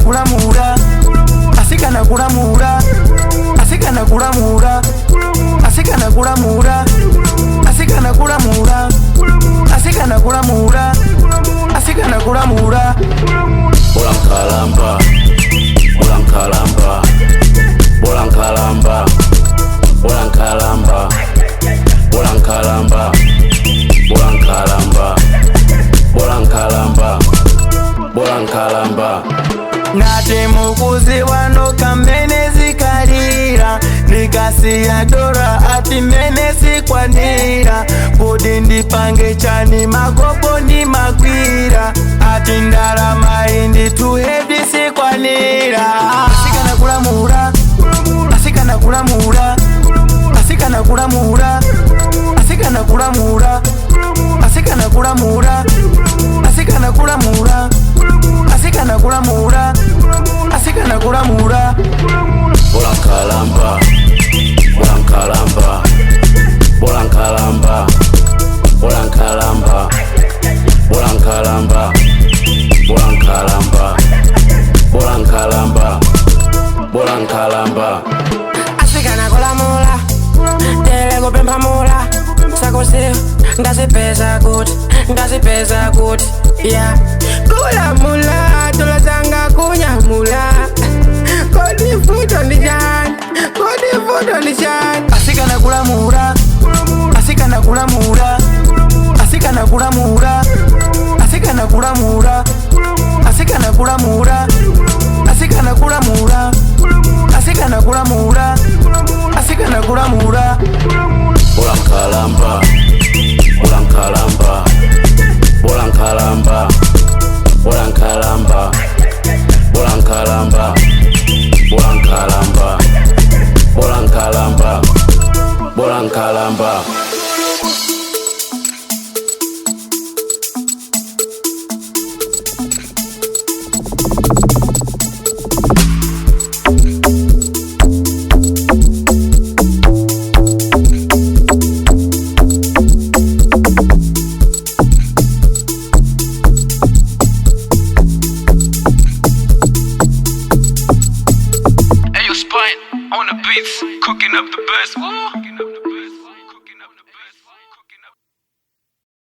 kulamula, asikana kulamula, asikana kulamula, asikana kulamula, asikana kulamula, asikana kulamula, asikana kulamula. Bolang kalamba, bolang kalamba, bolang kalamba, bolang kalamba, bolang kalamba, bolang kalamba, bolang kalamba, bolang kalamba. Ngati mukuziwa no kamene zikalira, nikasiya dora ati mene sikwanira. Kodi ndipange chani makopo ni magwira, ati ndalama indi tuhedi sikwanira. Asikana kulamula, asikana kulamula, asikana kulamula, asikana kulamula, asikana kulamula, asikana kulamula, asikana kulamula, asikana kulamula. Bolang kalamba, bolang kalamba, bolang kalamba, bolang kalamba, bolang kalamba, bolang kalamba, bolang kalamba, bolang kalamba. Asikana kulamula, tele kupempha mula, sakusiwa ndazipeza kuti yeah. Kulamula tulazanga kunyamula, kodi futo ndijani, kodi futo ndijani. Asikana kulamula, asikana kulamula, asikana kulamula, asikana kulamula, asikana kulamula,